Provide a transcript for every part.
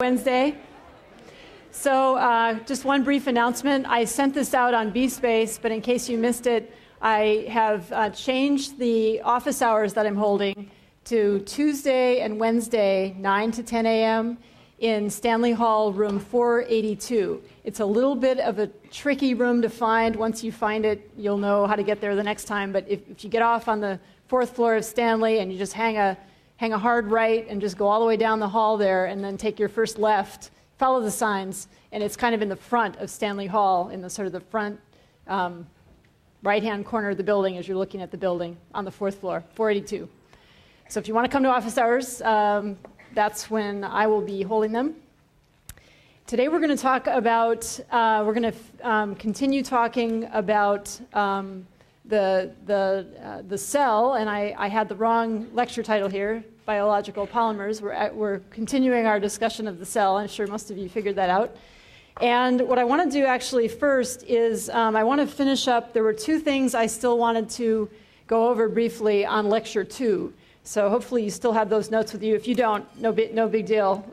Wednesday. So just one brief announcement. I sent this out on BSpace, but in case you missed it, I have changed the office hours that I'm holding to Tuesday and Wednesday, 9 to 10 a.m. in Stanley Hall, room 482. It's a little bit of a tricky room to find. Once you find it, you'll know how to get there the next time. But if you get off on the 4th floor of Stanley and you just hang a hard right and just go all the way down the hall there and then take your first left, follow the signs, and it's kind of in the front of Stanley Hall, in the sort of the front right-hand corner of the building as you're looking at the building on the 4th floor, 482. So if you want to come to office hours, that's when I will be holding them. Today we're going to talk about, we're going to continue talking about the cell, and I had the wrong lecture title here, biological polymers. We're continuing our discussion of the cell. I'm sure most of you figured that out. And what I want to do actually first is I want to finish up. There were two things I still wanted to go over briefly on lecture 2. So hopefully you still have those notes with you. If you don't, no big deal.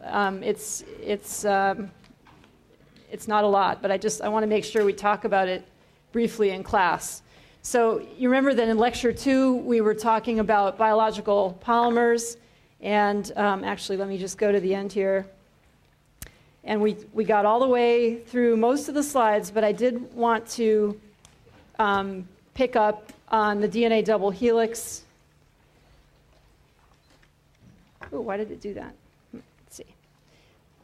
It's not a lot, but I want to make sure we talk about it briefly in class. So you remember that in lecture 2 we were talking about biological polymers, and actually let me just go to the end here. And we got all the way through most of the slides, but I did want to pick up on the DNA double helix. Oh, why did it do that? Let's see.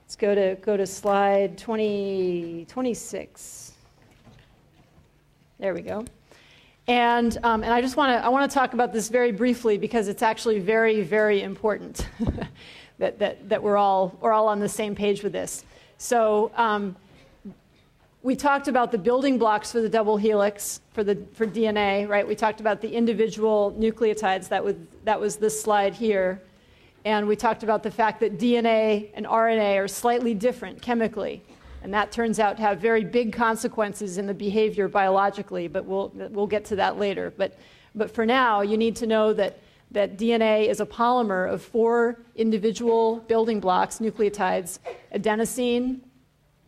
Let's go to slide 26. There we go. And I just want to talk about this very briefly because it's actually very, very important that we're all on the same page with this. So we talked about the building blocks for the double helix for DNA, right? We talked about the individual nucleotides. That was this slide here. And we talked about the fact that DNA and RNA are slightly different chemically. And that turns out to have very big consequences in the behavior biologically, but we'll get to that later. But for now, you need to know that DNA is a polymer of 4 individual building blocks, nucleotides: adenosine,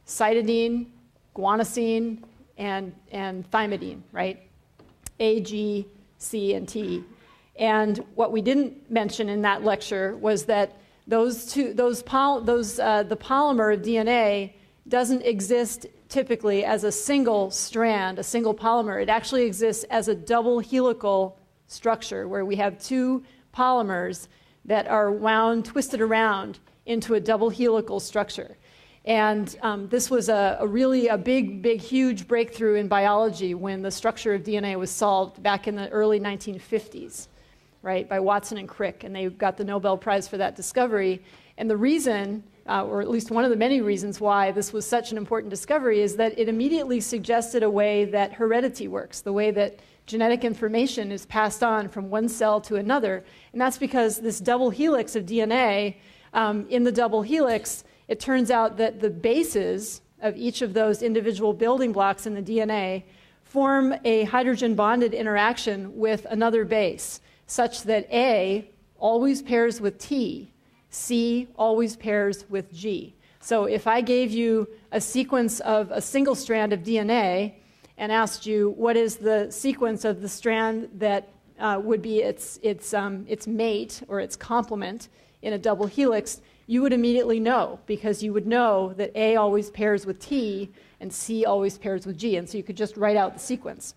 cytidine, guanosine, and thymidine, right? A, G, C, and T. And what we didn't mention in that lecture was that the polymer of DNA doesn't exist typically as a single strand, a single polymer. It actually exists as a double helical structure where we have 2 polymers that are twisted around into a double helical structure. And this was a really big, huge breakthrough in biology when the structure of DNA was solved back in the early 1950s, right, by Watson and Crick, and they got the Nobel Prize for that discovery. And the reason, or at least one of the many reasons why this was such an important discovery, is that it immediately suggested a way that heredity works, the way that genetic information is passed on from one cell to another. And that's because this double helix of DNA, in the double helix, it turns out that the bases of each of those individual building blocks in the DNA form a hydrogen-bonded interaction with another base, such that A always pairs with T, C always pairs with G. So if I gave you a sequence of a single strand of DNA and asked you what is the sequence of the strand that would be its mate or its complement in a double helix, you would immediately know, because you would know that A always pairs with T and C always pairs with G, and so you could just write out the sequence.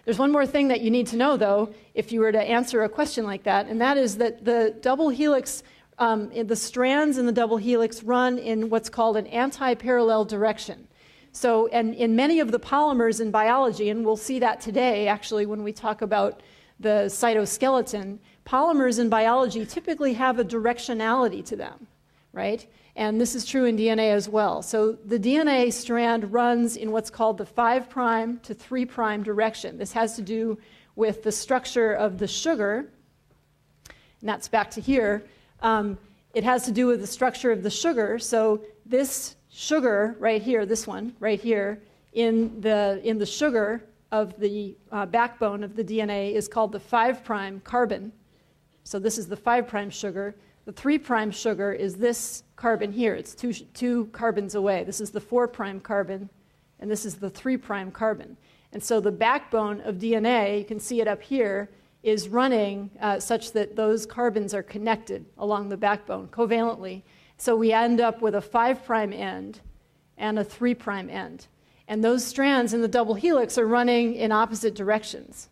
There's one more thing that you need to know, though, if you were to answer a question like that, and that is that the double helix, the strands in the double helix run in what's called an anti-parallel direction. So, and in many of the polymers in biology, and we'll see that today, actually, when we talk about the cytoskeleton, polymers in biology typically have a directionality to them, right? And this is true in DNA as well. So the DNA strand runs in what's called the 5' to 3' direction. This has to do with the structure of the sugar, and that's back to here. It has to do with the structure of the sugar. So this sugar right here, this one right here, in the sugar of the backbone of the DNA is called the 5' carbon. So this is the 5' sugar. The 3' sugar is this carbon here. It's two carbons away. This is the 4' carbon, and this is the 3' carbon. And so the backbone of DNA, you can see it up here, is running such that those carbons are connected along the backbone covalently. So we end up with a 5' end and a 3' end. And those strands in the double helix are running in opposite directions.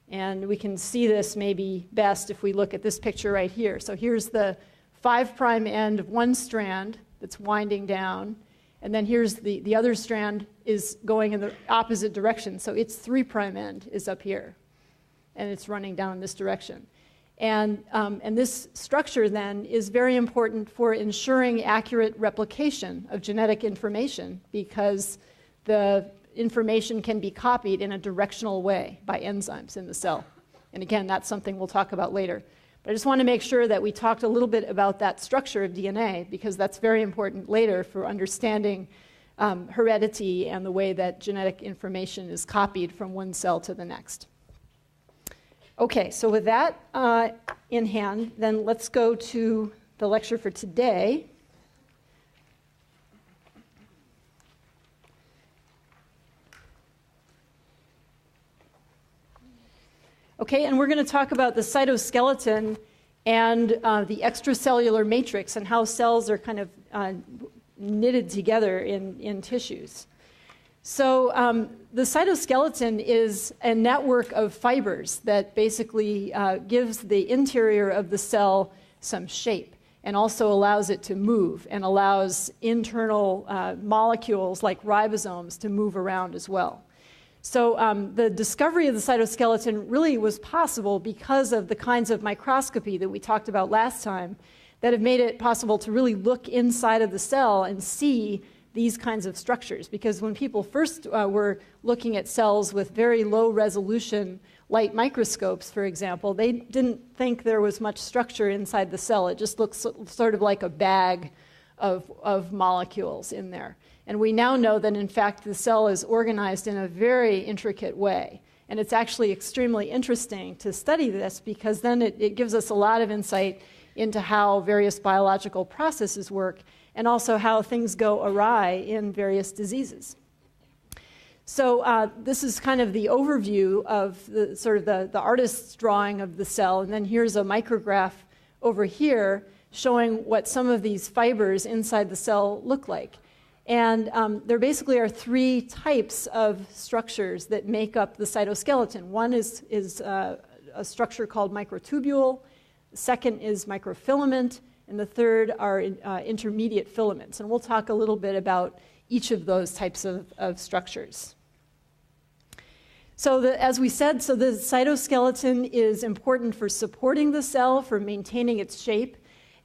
And we can see this maybe best if we look at this picture right here. So here's the 5' end of one strand that's winding down. And then here's the other strand is going in the opposite direction. So its 3' end is up here. And it's running down in this direction. And this structure then is very important for ensuring accurate replication of genetic information, because the information can be copied in a directional way by enzymes in the cell. And again, that's something we'll talk about later. But I just want to make sure that we talked a little bit about that structure of DNA, because that's very important later for understanding heredity and the way that genetic information is copied from one cell to the next. Okay, so with that in hand, then let's go to the lecture for today. Okay, and we're going to talk about the cytoskeleton and the extracellular matrix and how cells are kind of knitted together in tissues. So the cytoskeleton is a network of fibers that basically gives the interior of the cell some shape and also allows it to move and allows internal molecules like ribosomes to move around as well. So the discovery of the cytoskeleton really was possible because of the kinds of microscopy that we talked about last time that have made it possible to really look inside of the cell and see these kinds of structures. Because when people first were looking at cells with very low resolution light microscopes, for example, they didn't think there was much structure inside the cell. It just looks sort of like a bag of molecules in there. And we now know that, in fact, the cell is organized in a very intricate way. And it's actually extremely interesting to study this, because then it gives us a lot of insight into how various biological processes work and also how things go awry in various diseases. So this is kind of the overview of the sort of the artist's drawing of the cell. And then here's a micrograph over here showing what some of these fibers inside the cell look like. And there basically are three types of structures that make up the cytoskeleton. One is a structure called microtubule, the second is microfilament, and the third are intermediate filaments. And we'll talk a little bit about each of those types of structures. So as we said, so the cytoskeleton is important for supporting the cell, for maintaining its shape.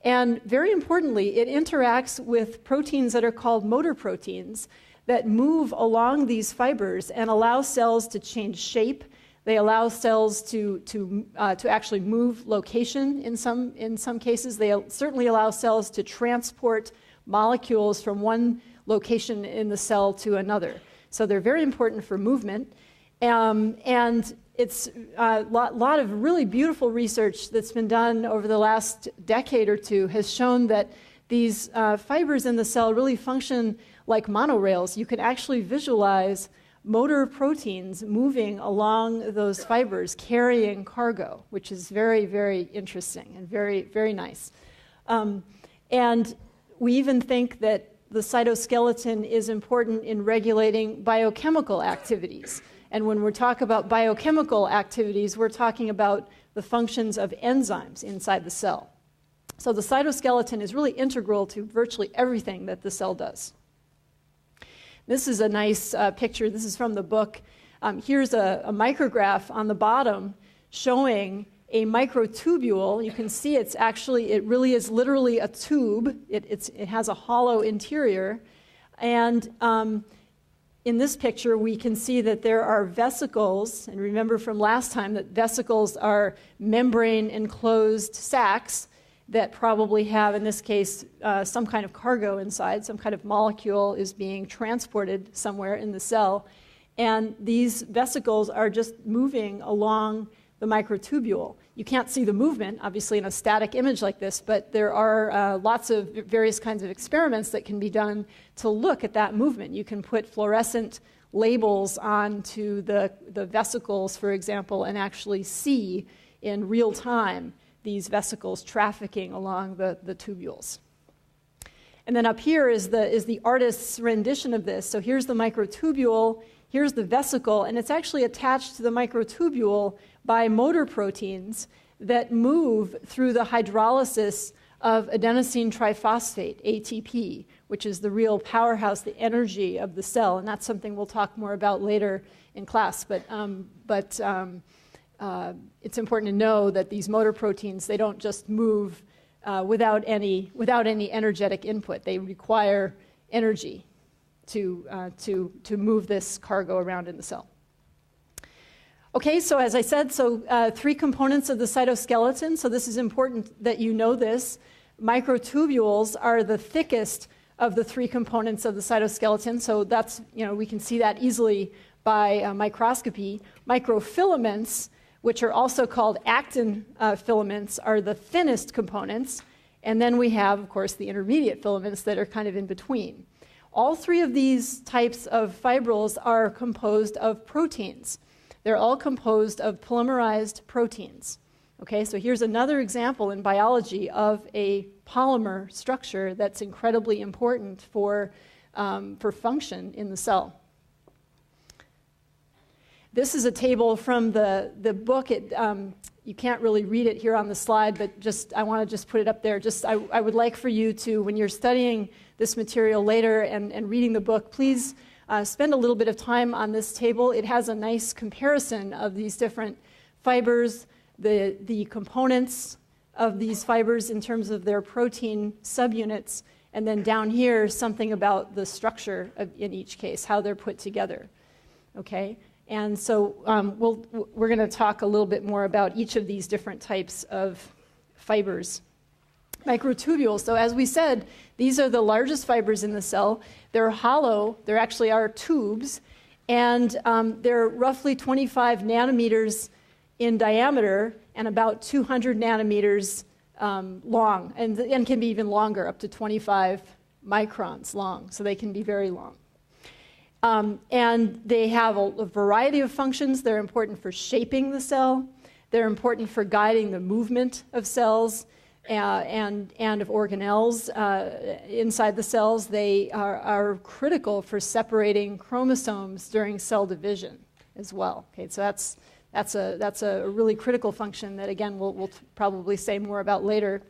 And very importantly, it interacts with proteins that are called motor proteins that move along these fibers and allow cells to change shape. They allow cells to actually move location in some cases. They certainly allow cells to transport molecules from one location in the cell to another. So they're very important for movement. And it's a lot of really beautiful research that's been done over the last decade or two has shown that these fibers in the cell really function like monorails. You can actually visualize motor proteins moving along those fibers carrying cargo, which is very, very interesting and very, very nice. And we even think that the cytoskeleton is important in regulating biochemical activities. And when we talk about biochemical activities, we're talking about the functions of enzymes inside the cell. So the cytoskeleton is really integral to virtually everything that the cell does. This is a nice picture. This is from the book. Here's a micrograph on the bottom showing a microtubule. You can see it really is literally a tube. It has a hollow interior. And in this picture, we can see that there are vesicles, and remember from last time that vesicles are membrane-enclosed sacs that probably have, in this case, some kind of cargo inside, some kind of molecule is being transported somewhere in the cell. And these vesicles are just moving along the microtubule. You can't see the movement, obviously, in a static image like this, but there are lots of various kinds of experiments that can be done to look at that movement. You can put fluorescent labels onto the vesicles, for example, and actually see in real time these vesicles trafficking along the tubules. And then up here is the artist's rendition of this. So here's the microtubule, here's the vesicle, and it's actually attached to the microtubule by motor proteins that move through the hydrolysis of adenosine triphosphate, ATP, which is the real powerhouse, the energy of the cell. And that's something we'll talk more about later in class. But it's important to know that these motor proteins, they don't just move without any energetic input. They require energy to move this cargo around in the cell. Okay, so as I said, three components of the cytoskeleton. So this is important that you know this. Microtubules are the thickest of the three components of the cytoskeleton. So that's, we can see that easily by microscopy. Microfilaments, which are also called actin filaments, are the thinnest components. And then we have, of course, the intermediate filaments that are kind of in between. All three of these types of fibrils are composed of proteins. They're all composed of polymerized proteins. Okay, so here's another example in biology of a polymer structure that's incredibly important for function in the cell. This is a table from the book. You can't really read it here on the slide, but I want to just put it up there. I would like for you to, when you're studying this material later and reading the book, please spend a little bit of time on this table. It has a nice comparison of these different fibers, the components of these fibers in terms of their protein subunits, and then down here, something about the structure in each case, how they're put together. Okay? And so we're going to talk a little bit more about each of these different types of fibers. Microtubules, so as we said, these are the largest fibers in the cell. They're hollow. There actually are tubes, and they're roughly 25 nanometers in diameter and about 200 nanometers long, and can be even longer, up to 25 microns long, so they can be very long. And they have a variety of functions. They're important for shaping the cell. They're important for guiding the movement of cells and of organelles inside the cells. They are critical for separating chromosomes during cell division as well. Okay, so that's a really critical function that, again, we'll probably say more about later.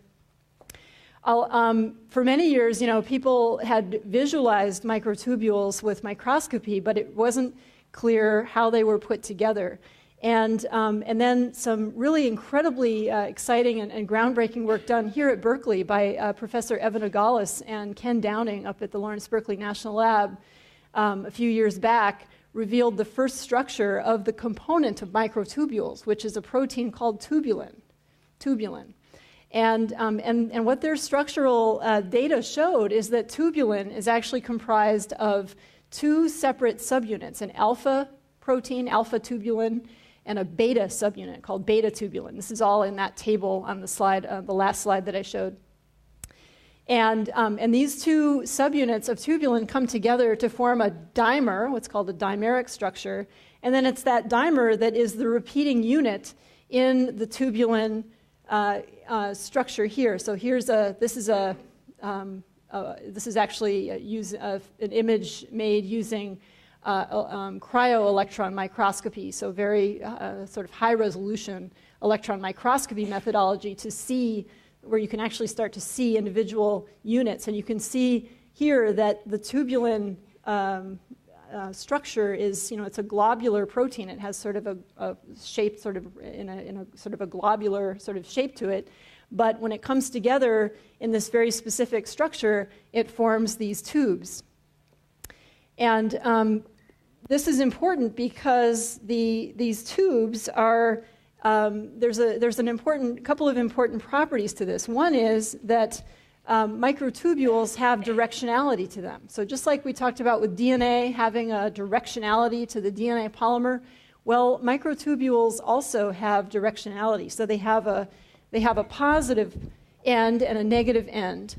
For many years, people had visualized microtubules with microscopy, but it wasn't clear how they were put together. And then some really incredibly exciting and groundbreaking work done here at Berkeley by Professor Evan Agalis and Ken Downing up at the Lawrence Berkeley National Lab a few years back revealed the first structure of the component of microtubules, which is a protein called tubulin. And what their structural data showed is that tubulin is actually comprised of two separate subunits, an alpha protein, alpha tubulin, and a beta subunit called beta tubulin. This is all in that table on the slide, the last slide that I showed. And these two subunits of tubulin come together to form a dimer, what's called a dimeric structure, and then it's that dimer that is the repeating unit in the tubulin structure here. So this is actually an image made using cryo-electron microscopy, so very sort of high-resolution electron microscopy methodology to see where you can actually start to see individual units. And you can see here that the tubulin structure is, it's a globular protein. It has sort of a shape sort of in a sort of a globular sort of shape to it. But when it comes together in this very specific structure, it forms these tubes. And this is important because these tubes are, there's a couple of important properties to this. One is that microtubules have directionality to them. So just like we talked about with DNA having a directionality to the DNA polymer, Well, microtubules also have directionality. So they have a positive end and a negative end.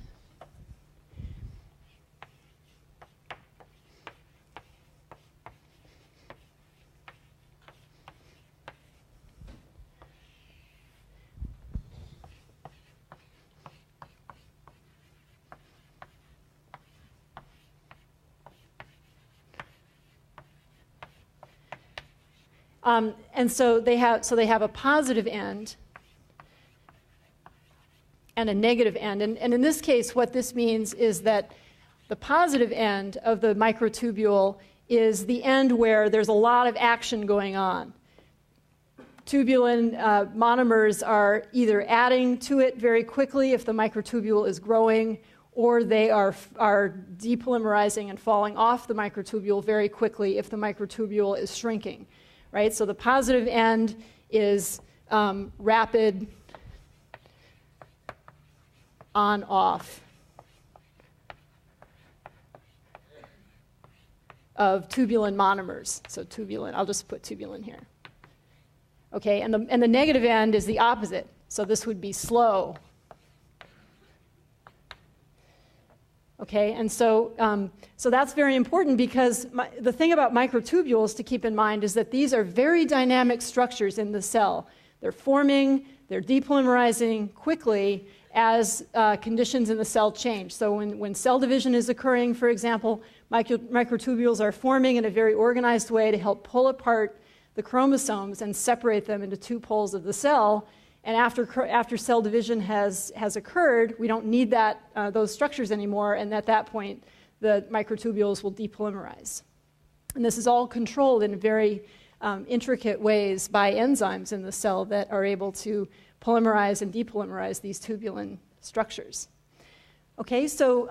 And so they have a positive end and a negative end. And in this case, what this means is that the positive end of the microtubule is the end where there's a lot of action going on. Tubulin monomers are either adding to it very quickly if the microtubule is growing, or they are depolymerizing and falling off the microtubule very quickly if the microtubule is shrinking. Right? So the positive end is rapid on-off of tubulin monomers. So tubulin, I'll just put tubulin here. Okay, and the negative end is the opposite. So this would be slow. Okay, and so that's very important because the thing about microtubules to keep in mind is that these are very dynamic structures in the cell. They're forming, they're depolymerizing quickly as conditions in the cell change. So when cell division is occurring, for example, microtubules are forming in a very organized way to help pull apart the chromosomes and separate them into two poles of the cell. And after cell division has occurred, we don't need those structures anymore, and at that point, the microtubules will depolymerize. And this is all controlled in very intricate ways by enzymes in the cell that are able to polymerize and depolymerize these tubulin structures. Okay, so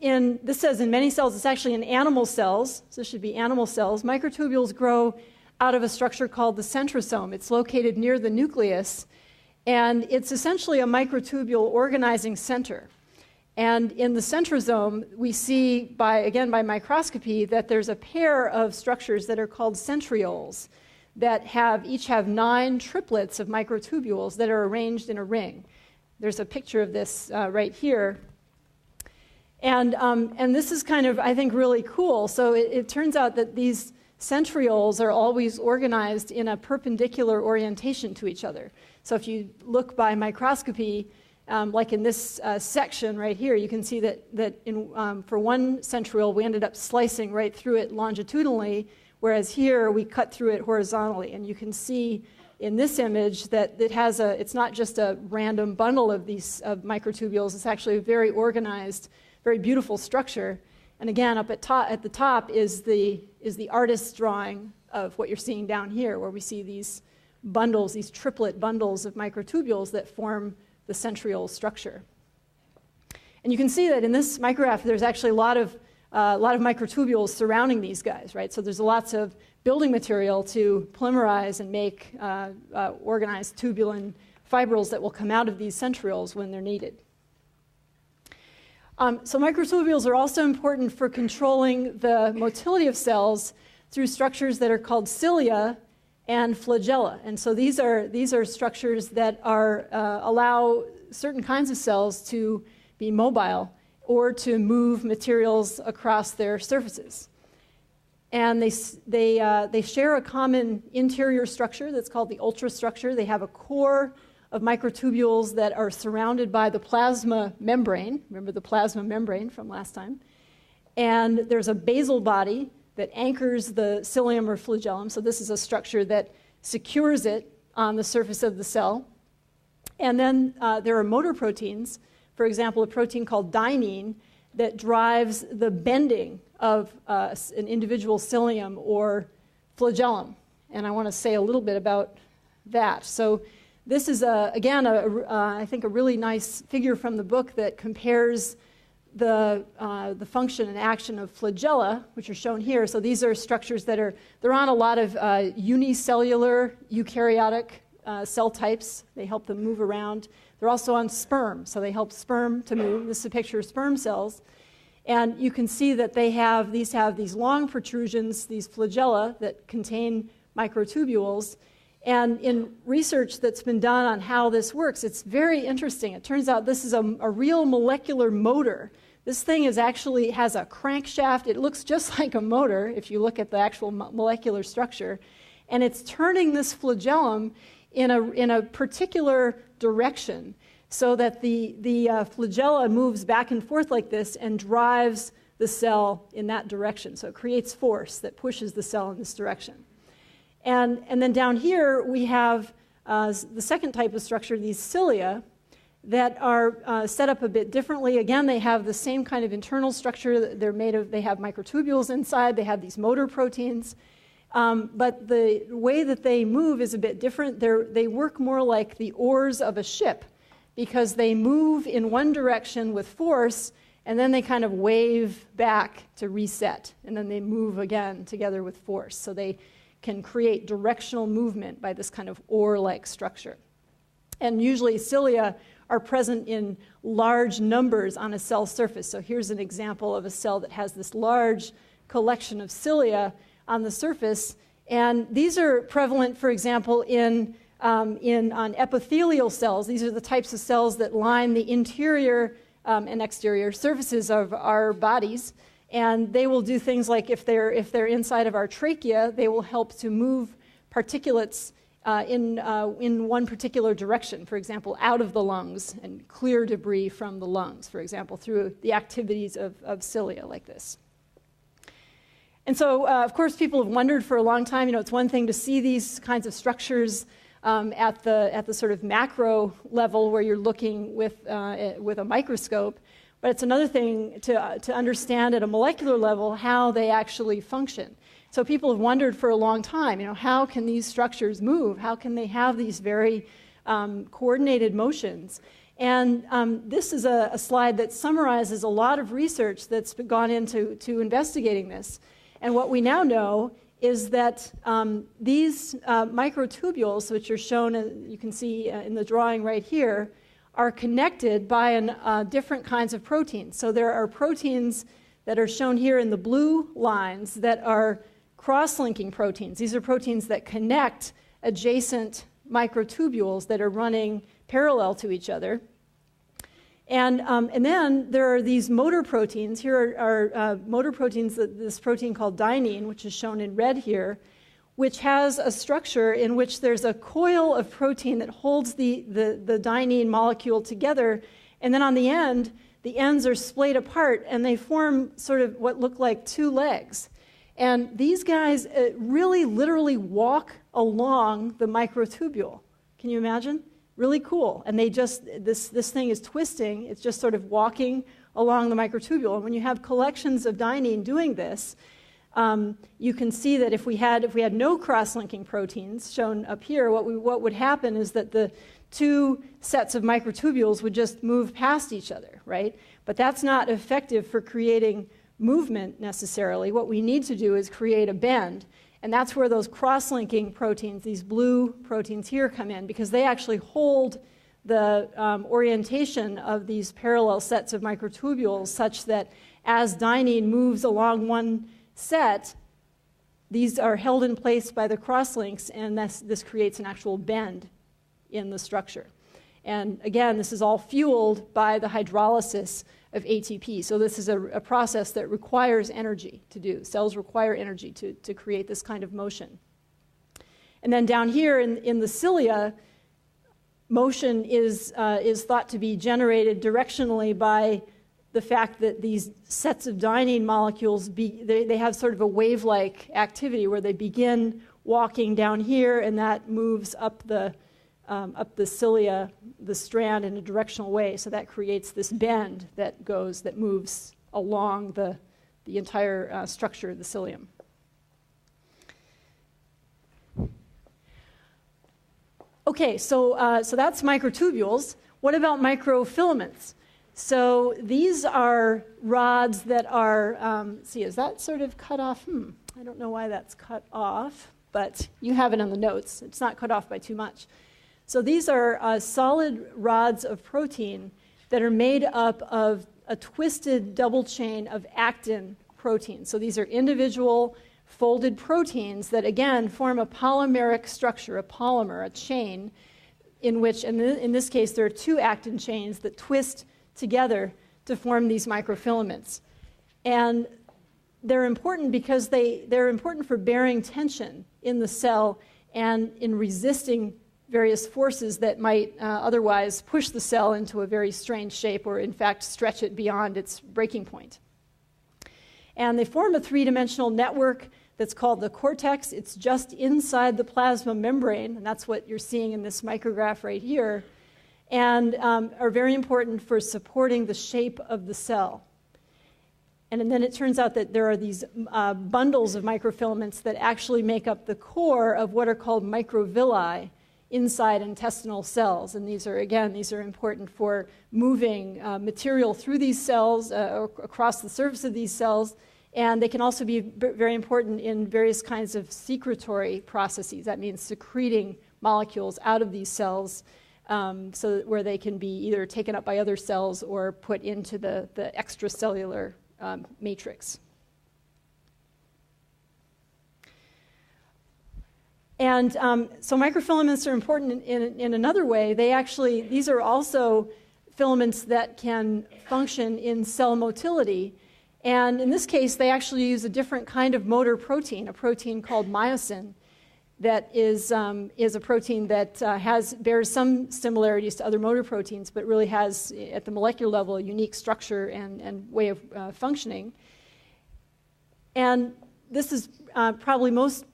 this says in many cells, it's actually in animal cells, so this should be animal cells. Microtubules grow out of a structure called the centrosome. It's located near the nucleus, and it's essentially a microtubule organizing center. And in the centrosome, we see, again by microscopy, that there's a pair of structures that are called centrioles that each have 9 triplets of microtubules that are arranged in a ring. There's a picture of this right here. And this is kind of, I think, really cool. So it turns out that these centrioles are always organized in a perpendicular orientation to each other. So if you look by microscopy, like in this section right here, you can see that for one centriole, we ended up slicing right through it longitudinally, whereas here we cut through it horizontally. And you can see in this image that it's not just a random bundle of these microtubules, it's actually a very organized, very beautiful structure. And again, up at the top is the artist's drawing of what you're seeing down here, where we see these bundles, these triplet bundles of microtubules that form the centriole structure. And you can see that in this micrograph, there's actually a lot of microtubules surrounding these guys, right? So there's lots of building material to polymerize and make organized tubulin fibrils that will come out of these centrioles when they're needed. So microtubules are also important for controlling the motility of cells through structures that are called cilia and flagella. And so these are structures that allow certain kinds of cells to be mobile or to move materials across their surfaces. And they share a common interior structure that's called the ultrastructure. They have a core of microtubules that are surrounded by the plasma membrane. Remember the plasma membrane from last time? And there's a basal body that anchors the cilium or flagellum. So this is a structure that secures it on the surface of the cell. And then there are motor proteins, for example, a protein called dynein that drives the bending of an individual cilium or flagellum. And I want to say a little bit about that. So this is, again, I think a really nice figure from the book that compares the function and action of flagella, which are shown here. So these are structures they're on a lot of unicellular eukaryotic cell types. They help them move around. They're also on sperm, so they help sperm to move. This is a picture of sperm cells. And you can see that these have these long protrusions, these flagella that contain microtubules. And in research that's been done on how this works, it's very interesting. It turns out this is a real molecular motor. This thing actually has a crankshaft. It looks just like a motor if you look at the actual molecular structure. And it's turning this flagellum in a particular direction so that the flagella moves back and forth like this and drives the cell in that direction. So it creates force that pushes the cell in this direction. And then down here we have the second type of structure, these cilia, that are set up a bit differently. Again, they have the same kind of internal structure. They have microtubules inside. They have these motor proteins. But the way that they move is a bit different. They work more like the oars of a ship because they move in one direction with force, and then they kind of wave back to reset, and then they move again together with force. So they can create directional movement by this kind of oar-like structure. And usually cilia are present in large numbers on a cell surface. So here's an example of a cell that has this large collection of cilia on the surface. And these are prevalent, for example, on epithelial cells. These are the types of cells that line the interior and exterior surfaces of our bodies. And they will do things like if they're inside of our trachea, they will help to move particulates in one particular direction, for example, out of the lungs and clear debris from the lungs, for example, through the activities of cilia like this. And so, of course, people have wondered for a long time, it's one thing to see these kinds of structures at the sort of macro level where you're looking with a microscope, but it's another thing to understand at a molecular level how they actually function. So people have wondered for a long time, how can these structures move? How can they have these very coordinated motions? And this is a slide that summarizes a lot of research that's gone into investigating this. And what we now know is that these microtubules, which are shown, you can see in the drawing right here, are connected by different kinds of proteins. So there are proteins that are shown here in the blue lines that are cross-linking proteins. These are proteins that connect adjacent microtubules that are running parallel to each other. And then there are these motor proteins. Here are motor proteins, this protein called dynein, which is shown in red here, which has a structure in which there's a coil of protein that holds the dynein molecule together. And then on the ends are splayed apart, and they form sort of what look like two legs. And these guys really literally walk along the microtubule. Can you imagine? Really cool. And this thing is twisting. It's just sort of walking along the microtubule. And when you have collections of dynein doing this, you can see that if we had no cross-linking proteins shown up here, what would happen is that the two sets of microtubules would just move past each other, right? But that's not effective for creating movement necessarily. What we need to do is create a bend. And that's where those cross-linking proteins, these blue proteins here, come in, because they actually hold the orientation of these parallel sets of microtubules such that as dynein moves along one set, these are held in place by the cross-links, and this creates an actual bend in the structure. And again, this is all fueled by the hydrolysis of ATP. So this is a process that requires energy to do. Cells require energy to create this kind of motion. And then down here in the cilia, motion is thought to be generated directionally by the fact that these sets of dynein molecules, they have sort of a wave-like activity where they begin walking down here, and that moves up the cilia, the strand, in a directional way. So that creates this bend that moves along the entire structure of the cilium. Okay, so that's microtubules. What about microfilaments? So these are rods that are, is that sort of cut off? I don't know why that's cut off, but you have it in the notes. It's not cut off by too much. So these are solid rods of protein that are made up of a twisted double chain of actin proteins. So these are individual folded proteins that, again, form a polymeric structure, a polymer, a chain, in which, in this case, there are two actin chains that twist together to form these microfilaments. And they're important because they're important for bearing tension in the cell and in resisting various forces that might otherwise push the cell into a very strange shape or, in fact, stretch it beyond its breaking point. And they form a three-dimensional network that's called the cortex. It's just inside the plasma membrane, and that's what you're seeing in this micrograph right here, and are very important for supporting the shape of the cell. And then it turns out that there are these bundles of microfilaments that actually make up the core of what are called microvilli inside intestinal cells. And these are important for moving material through these cells, across the surface of these cells. And they can also be very important in various kinds of secretory processes. That means secreting molecules out of these cells where they can be either taken up by other cells or put into the extracellular matrix. And so microfilaments are important in another way. These are also filaments that can function in cell motility. And in this case, they actually use a different kind of motor protein, a protein called myosin, that is a protein that bears some similarities to other motor proteins, but really has, at the molecular level, a unique structure and way of functioning. And this is probably most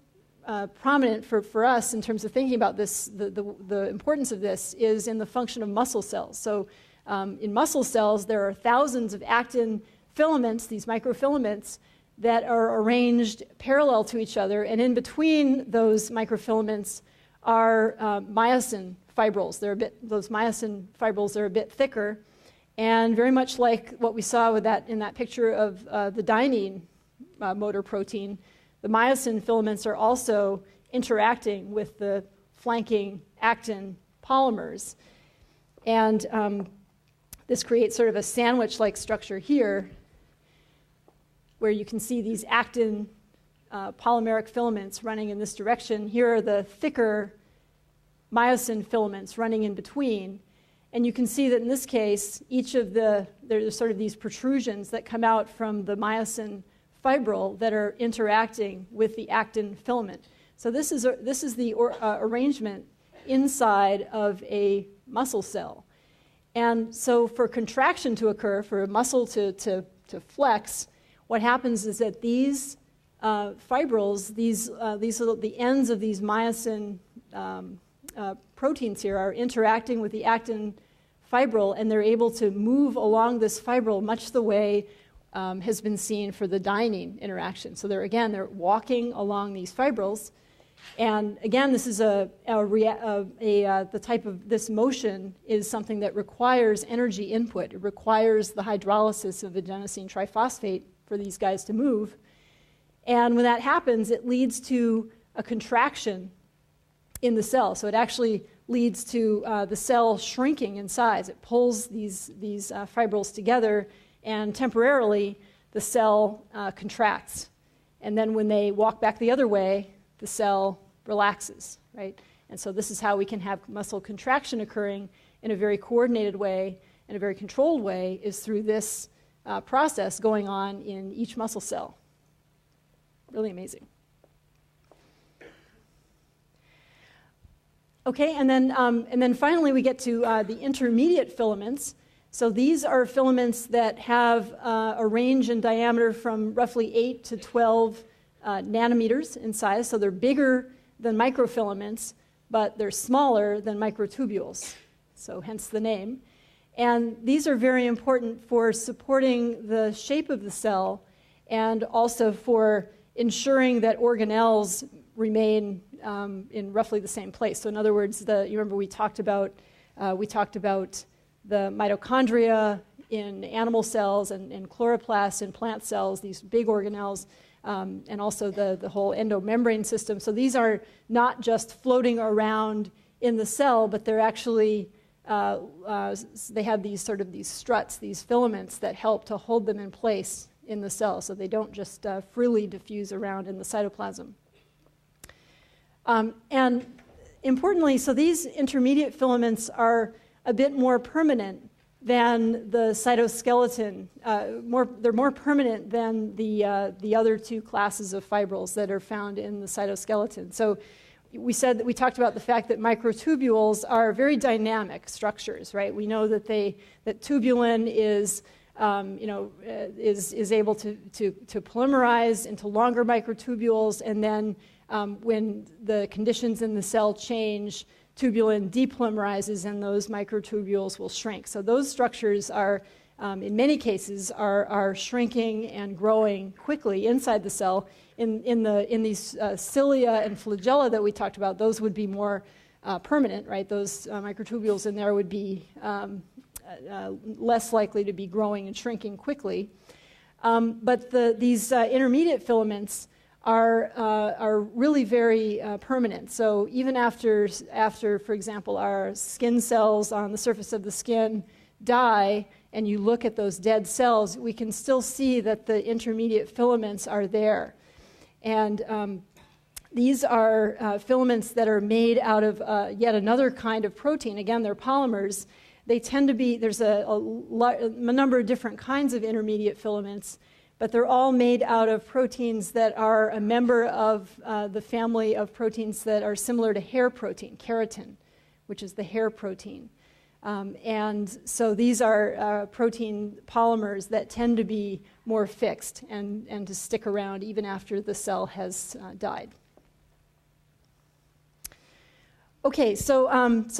prominent for us in terms of thinking about this. The importance of this is in the function of muscle cells. So in muscle cells, there are thousands of actin filaments, these microfilaments, that are arranged parallel to each other, and in between those microfilaments are myosin fibrils. Those myosin fibrils are a bit thicker, and very much like what we saw in that picture of the dynein motor protein, the myosin filaments are also interacting with the flanking actin polymers, and this creates sort of a sandwich-like structure here, where you can see these actin polymeric filaments running in this direction. Here are the thicker myosin filaments running in between. And you can see that in this case, there's sort of these protrusions that come out from the myosin fibril that are interacting with the actin filament. So this is the arrangement inside of a muscle cell. And so for contraction to occur, for a muscle to flex, what happens is that these fibrils, the ends of these myosin proteins here are interacting with the actin fibril, and they're able to move along this fibril much the way has been seen for the dynein interaction. So they're walking along these fibrils, and again, this is the type of this motion is something that requires energy input. It requires the hydrolysis of adenosine triphosphate for these guys to move. And when that happens, it leads to a contraction in the cell. So it actually leads to the cell shrinking in size. It pulls these fibrils together, and temporarily the cell contracts. And then when they walk back the other way, the cell relaxes, right? And so this is how we can have muscle contraction occurring in a very coordinated way, in a very controlled way, is through this process going on in each muscle cell. Really amazing. Okay, and then finally we get to the intermediate filaments. So these are filaments that have a range in diameter from roughly 8 to 12 nanometers in size. So they're bigger than microfilaments, but they're smaller than microtubules. So hence the name. And these are very important for supporting the shape of the cell and also for ensuring that organelles remain in roughly the same place. So in other words, you remember we talked about the mitochondria in animal cells and chloroplasts in plant cells, these big organelles, and also the whole endomembrane system. So these are not just floating around in the cell, but they're actually they have these struts, these filaments that help to hold them in place in the cell, so they don't just freely diffuse around in the cytoplasm. And importantly, so these intermediate filaments are a bit more permanent than the cytoskeleton. They're more permanent than the other two classes of fibrils that are found in the cytoskeleton. So we talked about the fact that microtubules are very dynamic structures, right? We know that tubulin is able to polymerize into longer microtubules, and then when the conditions in the cell change, tubulin depolymerizes and those microtubules will shrink. So those structures are, in many cases, are shrinking and growing quickly inside the cell. In these cilia and flagella that we talked about, those would be more permanent, right? Those microtubules in there would be less likely to be growing and shrinking quickly. But these intermediate filaments are really very permanent. So even after, for example, our skin cells on the surface of the skin die, and you look at those dead cells, we can still see that the intermediate filaments are there. And these are filaments that are made out of yet another kind of protein. Again, they're polymers. They tend to be, there's a number of different kinds of intermediate filaments, but they're all made out of proteins that are a member of the family of proteins that are similar to hair protein, keratin, which is the hair protein. And so these are protein polymers that tend to be more fixed and to stick around even after the cell has died. Okay, so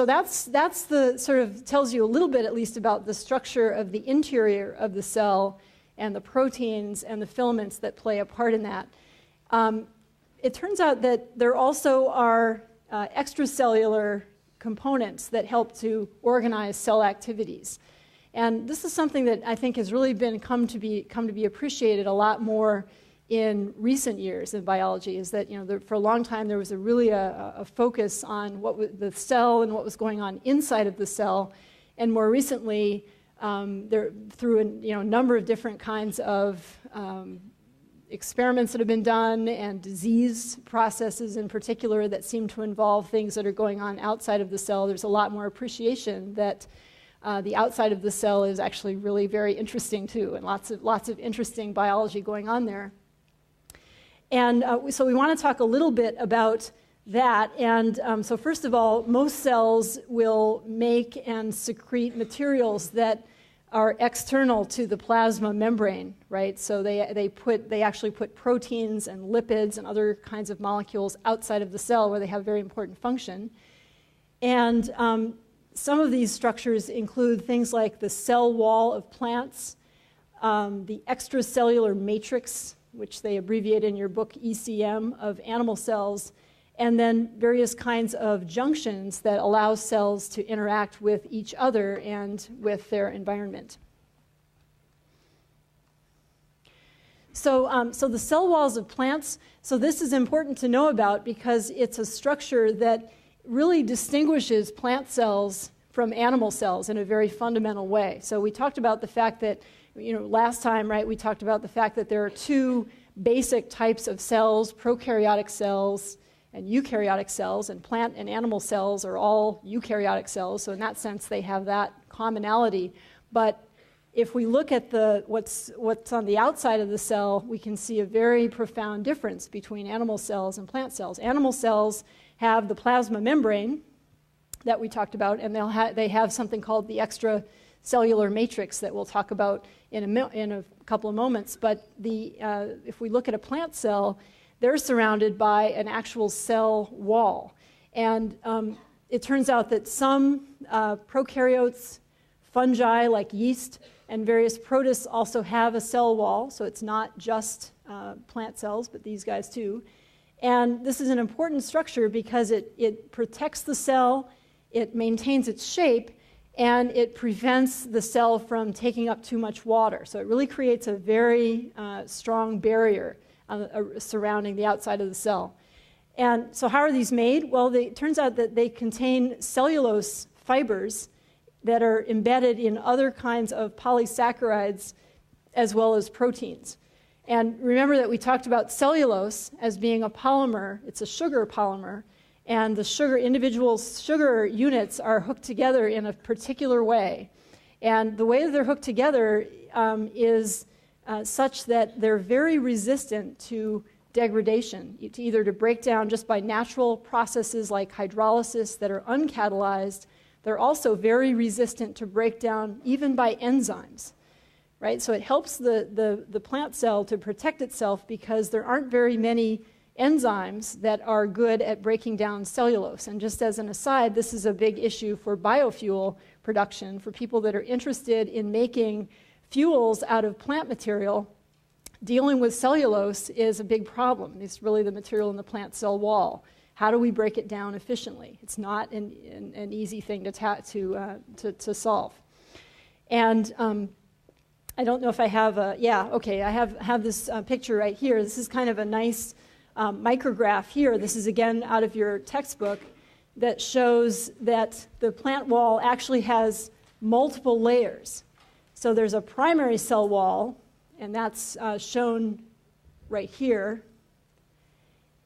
that's the sort of tells you a little bit at least about the structure of the interior of the cell and the proteins and the filaments that play a part in that. It turns out that there also are extracellular components that help to organize cell activities. And this is something that I think has really come to be appreciated a lot more in recent years in biology, is that for a long time there was a focus on the cell and what was going on inside of the cell, and more recently through a number of different kinds of experiments that have been done and disease processes in particular that seem to involve things that are going on outside of the cell, there's a lot more appreciation that the outside of the cell is actually really very interesting too, and lots of interesting biology going on there. And so we want to talk a little bit about that. And so first of all, most cells will make and secrete materials that are external to the plasma membrane, right? So they actually put proteins and lipids and other kinds of molecules outside of the cell where they have very important function. And some of these structures include things like the cell wall of plants, the extracellular matrix, which they abbreviate in your book ECM, of animal cells, and then various kinds of junctions that allow cells to interact with each other and with their environment. So, so the cell walls of plants, so this is important to know about because it's a structure that really distinguishes plant cells from animal cells in a very fundamental way. So we talked about the fact that, last time, right, we talked about the fact that there are two basic types of cells, prokaryotic cells and eukaryotic cells, and plant and animal cells are all eukaryotic cells, so in that sense they have that commonality. But if we look at what's on the outside of the cell, we can see a very profound difference between animal cells and plant cells. Animal cells have the plasma membrane that we talked about, and they have something called the extracellular matrix that we'll talk about in a couple of moments. But if we look at a plant cell, they're surrounded by an actual cell wall. And it turns out that some prokaryotes, fungi like yeast, and various protists also have a cell wall, so it's not just plant cells, but these guys too. And this is an important structure because it protects the cell, it maintains its shape, and it prevents the cell from taking up too much water. So it really creates a very strong barrier surrounding the outside of the cell. And so how are these made? Well, it turns out that they contain cellulose fibers that are embedded in other kinds of polysaccharides as well as proteins. And remember that we talked about cellulose as being a polymer. It's a sugar polymer. And the individual sugar units are hooked together in a particular way. And the way that they're hooked together is such that they're very resistant to degradation, either to break down just by natural processes like hydrolysis that are uncatalyzed. They're also very resistant to breakdown even by enzymes. Right? So it helps the plant cell to protect itself because there aren't very many enzymes that are good at breaking down cellulose. And just as an aside, this is a big issue for biofuel production. For people that are interested in making fuels out of plant material, dealing with cellulose is a big problem. It's really the material in the plant cell wall. How do we break it down efficiently? It's not an easy thing to solve. And I don't know if I have I have this picture right here. This is kind of a nice micrograph here. This is again out of your textbook that shows that the plant wall actually has multiple layers. So there's a primary cell wall, and that's shown right here.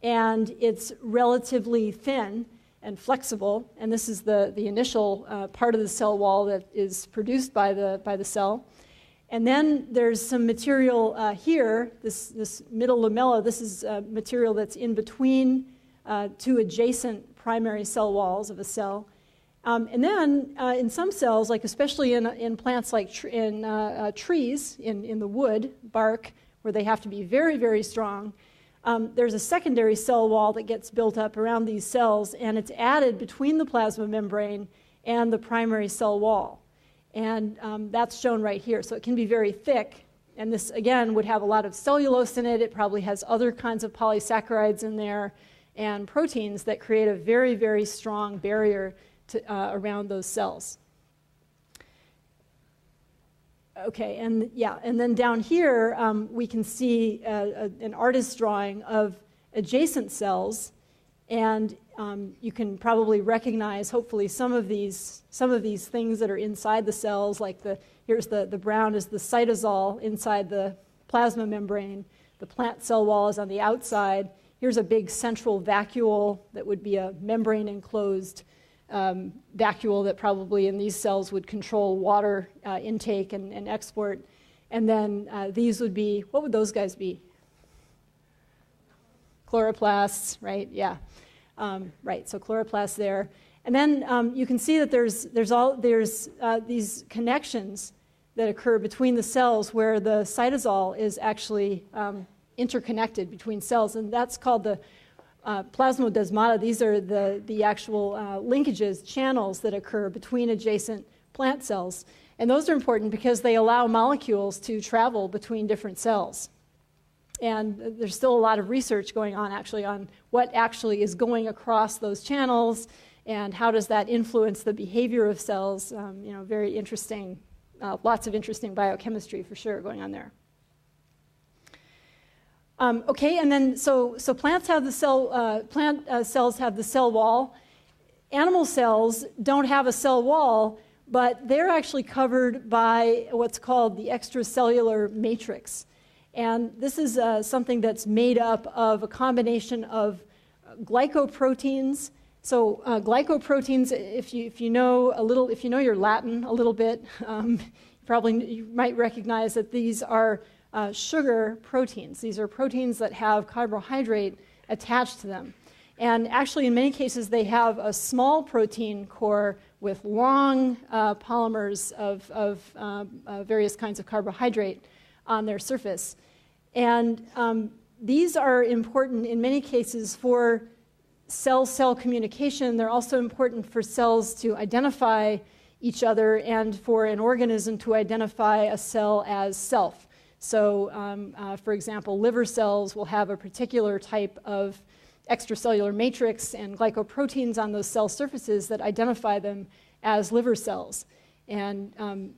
And it's relatively thin and flexible, and this is the initial part of the cell wall that is produced by the cell. And then there's some material here, this middle lamella. This is material that's in between two adjacent primary cell walls of a cell. And then in some cells, like especially in plants like trees, in the wood, bark, where they have to be very, very strong, there's a secondary cell wall that gets built up around these cells, and it's added between the plasma membrane and the primary cell wall. And that's shown right here. So it can be very thick. And this, again, would have a lot of cellulose in it. It probably has other kinds of polysaccharides in there and proteins that create a very, very strong barrier around those cells. Okay, and then down here, we can see an artist's drawing of adjacent cells. And you can probably recognize, hopefully, some of these things that are inside the cells. Like here's the brown is the cytosol inside the plasma membrane. The plant cell wall is on the outside. Here's a big central vacuole that would be a membrane-enclosed vacuole that probably in these cells would control water intake and export. And then these would be, what would those guys be? Chloroplasts, right? Yeah. Right, so chloroplasts there. And then you can see that there's these connections that occur between the cells where the cytosol is actually interconnected between cells, and that's called the plasmodesmata. These are the actual linkages, channels that occur between adjacent plant cells. And those are important because they allow molecules to travel between different cells. And there's still a lot of research going on actually on what actually is going across those channels and how does that influence the behavior of cells. Very interesting, lots of interesting biochemistry for sure going on there. Okay, and then so plants have the cell, cells have the cell wall. Animal cells don't have a cell wall, but they're actually covered by what's called the extracellular matrix. And this is something that's made up of a combination of glycoproteins. So glycoproteins, if you know your Latin a little bit, you might recognize that these are sugar proteins. These are proteins that have carbohydrate attached to them. And actually, in many cases, they have a small protein core with long polymers of various kinds of carbohydrate on their surface. And these are important in many cases for cell-cell communication. They're also important for cells to identify each other and for an organism to identify a cell as self. So, for example, liver cells will have a particular type of extracellular matrix and glycoproteins on those cell surfaces that identify them as liver cells. And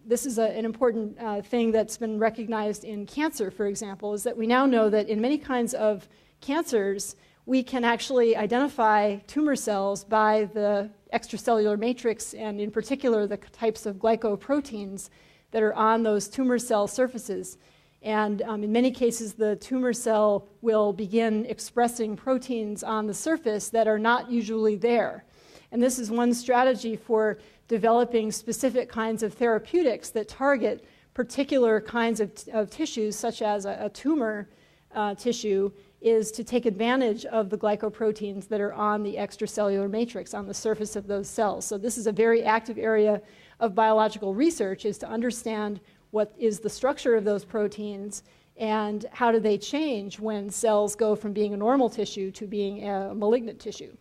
this is an important thing that's been recognized in cancer, for example, is that we now know that in many kinds of cancers, we can actually identify tumor cells by the extracellular matrix and in particular the types of glycoproteins that are on those tumor cell surfaces. And in many cases, the tumor cell will begin expressing proteins on the surface that are not usually there. And this is one strategy for developing specific kinds of therapeutics that target particular kinds of tissues, such as a tumor tissue, is to take advantage of the glycoproteins that are on the extracellular matrix, on the surface of those cells. So this is a very active area of biological research, is to understand what is the structure of those proteins and how do they change when cells go from being a normal tissue to being a malignant tissue.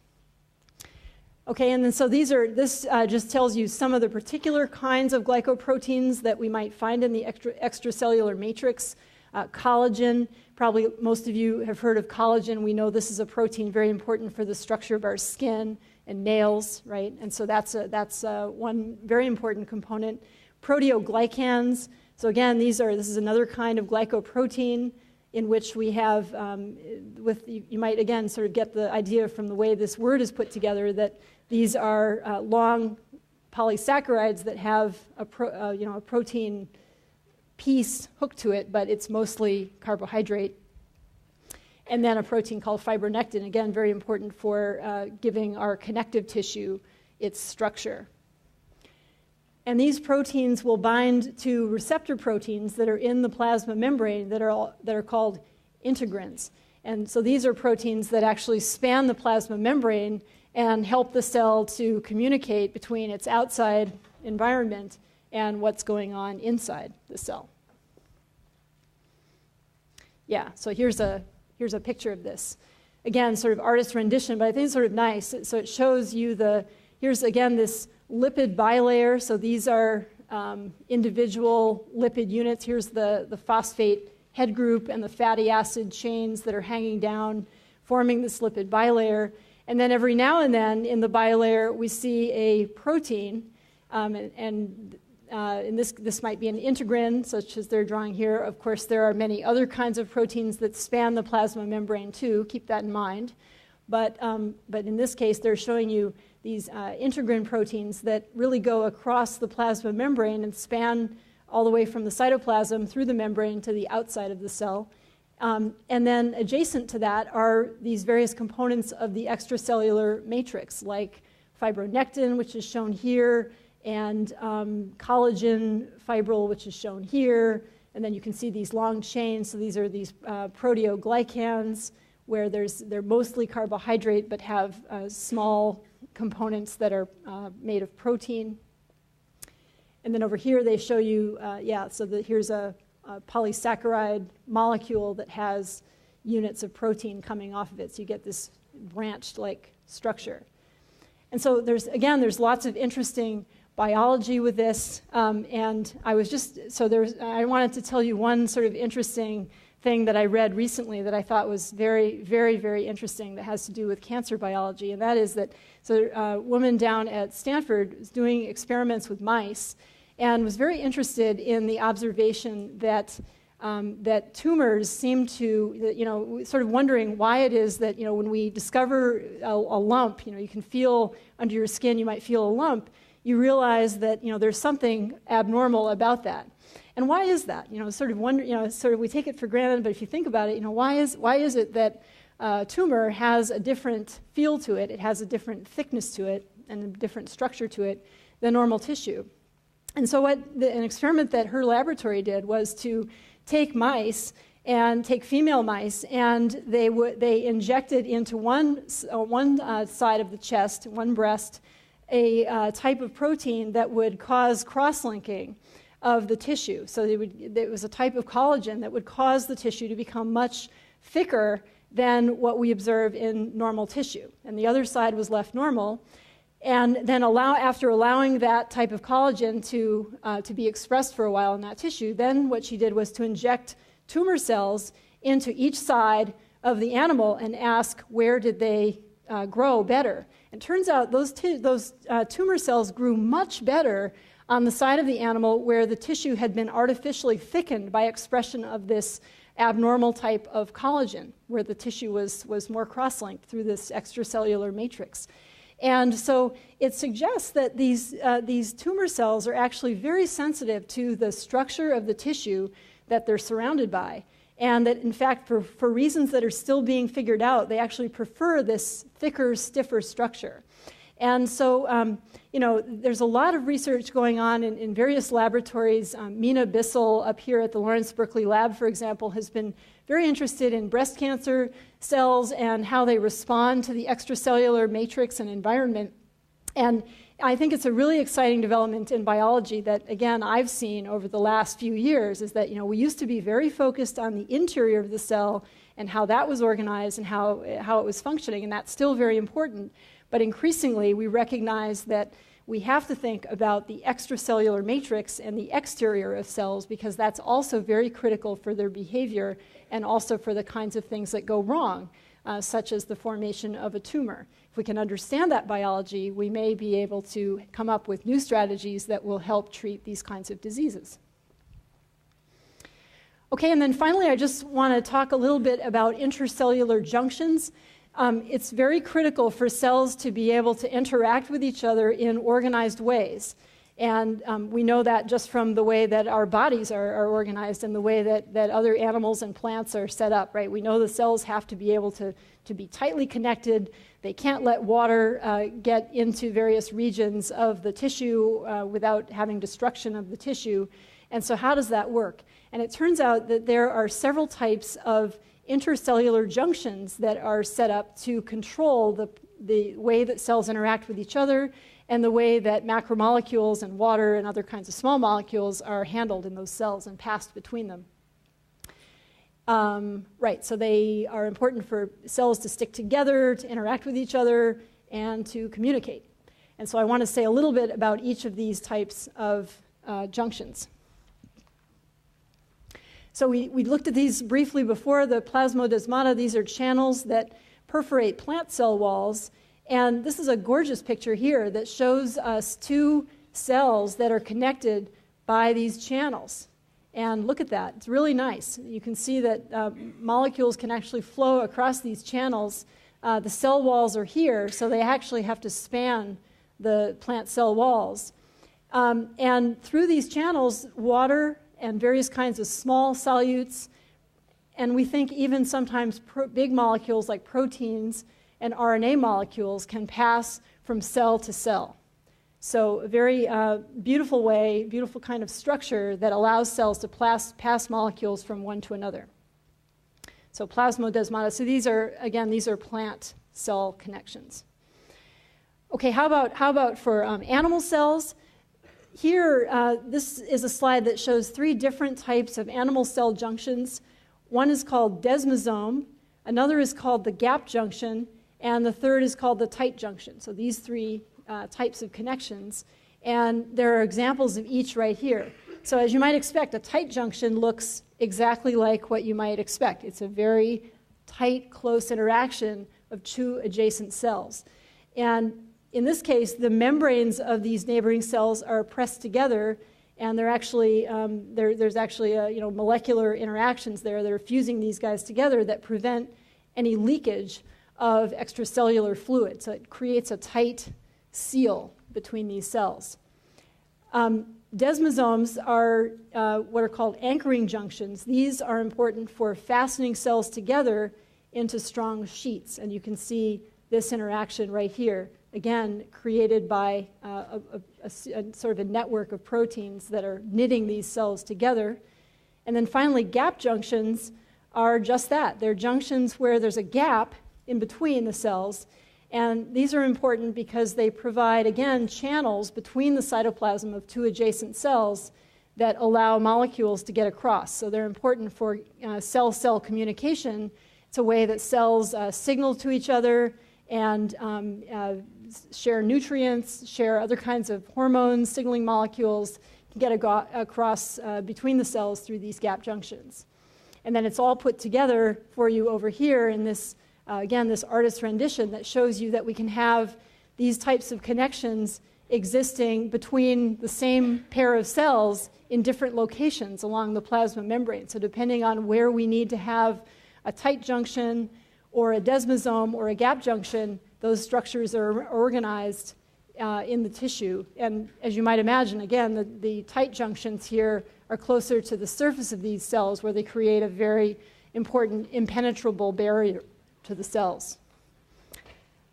Okay, and then so this just tells you some of the particular kinds of glycoproteins that we might find in the extracellular matrix. Collagen, probably most of you have heard of collagen. We know this is a protein very important for the structure of our skin and nails, right? And so that's one very important component. Proteoglycans. So again, this is another kind of glycoprotein in which we have, you might again sort of get the idea from the way this word is put together that these are long polysaccharides that have a protein piece hooked to it, but it's mostly carbohydrate. And then a protein called fibronectin, again, very important for giving our connective tissue its structure. And these proteins will bind to receptor proteins that are in the plasma membrane that are called integrins. And so these are proteins that actually span the plasma membrane and help the cell to communicate between its outside environment and what's going on inside the cell. Yeah, so here's a picture of this. Again, sort of artist rendition, but I think it's sort of nice. So it shows you here's again this lipid bilayer. So these are individual lipid units. Here's the phosphate head group and the fatty acid chains that are hanging down, forming this lipid bilayer. And then every now and then in the bilayer, we see a protein, and this might be an integrin, such as they're drawing here. Of course, there are many other kinds of proteins that span the plasma membrane too. Keep that in mind. But in this case, they're showing you these integrin proteins that really go across the plasma membrane and span all the way from the cytoplasm through the membrane to the outside of the cell. And then adjacent to that are these various components of the extracellular matrix, like fibronectin, which is shown here, and collagen fibril, which is shown here. And then you can see these long chains. So these are these proteoglycans, where they're mostly carbohydrate but have small components that are made of protein. And then over here they show you, here's a polysaccharide molecule that has units of protein coming off of it. So you get this branched-like structure. And so there's lots of interesting biology with this. And I wanted to tell you one sort of interesting thing that I read recently that I thought was very, very, very interesting that has to do with cancer biology. And that is that, a woman down at Stanford was doing experiments with mice and was very interested in the observation that tumors seem to, sort of wondering why it is that, when we discover a lump, you can feel under your skin, you might feel a lump, you realize that, there's something abnormal about that. And why is that? Sort of we take it for granted, but if you think about it, why is it that tumor has a different feel to it, it has a different thickness to it, and a different structure to it than normal tissue? And so an experiment that her laboratory did was to take mice and take female mice, and they injected into one side of the chest, one breast, a type of protein that would cause cross-linking of the tissue. So it was a type of collagen that would cause the tissue to become much thicker than what we observe in normal tissue. And the other side was left normal. And then after allowing that type of collagen to be expressed for a while in that tissue, then what she did was to inject tumor cells into each side of the animal and ask where did they grow better. And it turns out those tumor cells grew much better on the side of the animal where the tissue had been artificially thickened by expression of this abnormal type of collagen, where the tissue was more cross-linked through this extracellular matrix. And so it suggests that these tumor cells are actually very sensitive to the structure of the tissue that they're surrounded by. And that, in fact, for reasons that are still being figured out, they actually prefer this thicker, stiffer structure. And so, there's a lot of research going on in various laboratories. Mina Bissell up here at the Lawrence Berkeley Lab, for example, has been very interested in breast cancer cells and how they respond to the extracellular matrix and environment. And I think it's a really exciting development in biology that, again, I've seen over the last few years, is that, we used to be very focused on the interior of the cell and how that was organized and how it was functioning, and that's still very important. But increasingly, we recognize that we have to think about the extracellular matrix and the exterior of cells, because that's also very critical for their behavior and also for the kinds of things that go wrong, such as the formation of a tumor. If we can understand that biology, we may be able to come up with new strategies that will help treat these kinds of diseases. Okay, and then finally, I just want to talk a little bit about intercellular junctions. It's very critical for cells to be able to interact with each other in organized ways. And we know that just from the way that our bodies are organized and the way that other animals and plants are set up, right? We know the cells have to be able to be tightly connected. They can't let water get into various regions of the tissue without having destruction of the tissue. And so how does that work? And it turns out that there are several types of intercellular junctions that are set up to control the way that cells interact with each other and the way that macromolecules and water and other kinds of small molecules are handled in those cells and passed between them. Right, so they are important for cells to stick together, to interact with each other, and to communicate. And so I want to say a little bit about each of these types of junctions. So we looked at these briefly before, the plasmodesmata. These are channels that perforate plant cell walls. And this is a gorgeous picture here that shows us two cells that are connected by these channels. And look at that. It's really nice. You can see that molecules can actually flow across these channels. The cell walls are here, so they actually have to span the plant cell walls. And through these channels, water and various kinds of small solutes, and we think even sometimes big molecules like proteins and RNA molecules can pass from cell to cell. So a very beautiful way, beautiful kind of structure that allows cells to pass molecules from one to another. So plasmodesmata. So these are plant cell connections. Okay, how about for animal cells? Here, this is a slide that shows three different types of animal cell junctions. One is called desmosome, another is called the gap junction, and the third is called the tight junction. So these three types of connections, and there are examples of each right here. So as you might expect, a tight junction looks exactly like what you might expect. It's a very tight, close interaction of two adjacent cells. And in this case, the membranes of these neighboring cells are pressed together, and they're actually, there's actually molecular interactions there that are fusing these guys together that prevent any leakage of extracellular fluid. So it creates a tight seal between these cells. Desmosomes are what are called anchoring junctions. These are important for fastening cells together into strong sheets, and you can see this interaction right here, again created by a sort of a network of proteins that are knitting these cells together. And then finally, gap junctions are just that. They're junctions where there's a gap in between the cells, and these are important because they provide, again, channels between the cytoplasm of two adjacent cells that allow molecules to get across. So they're important for cell-cell communication. It's a way that cells signal to each other and share nutrients, share other kinds of hormones, signaling molecules, get across between the cells through these gap junctions. And then it's all put together for you over here in this, again, this artist's rendition that shows you that we can have these types of connections existing between the same pair of cells in different locations along the plasma membrane. So depending on where we need to have a tight junction or a desmosome or a gap junction, those structures are organized in the tissue. And as you might imagine, again, the tight junctions here are closer to the surface of these cells, where they create a very important impenetrable barrier to the cells.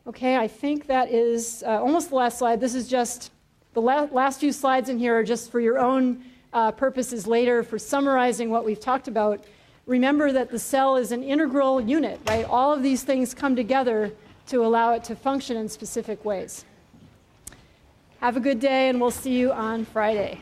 Okay, I think that is almost the last slide. This is just, the last few slides in here are just for your own purposes later, for summarizing what we've talked about. Remember that the cell is an integral unit, right? All of these things come together to allow it to function in specific ways. Have a good day, and we'll see you on Friday.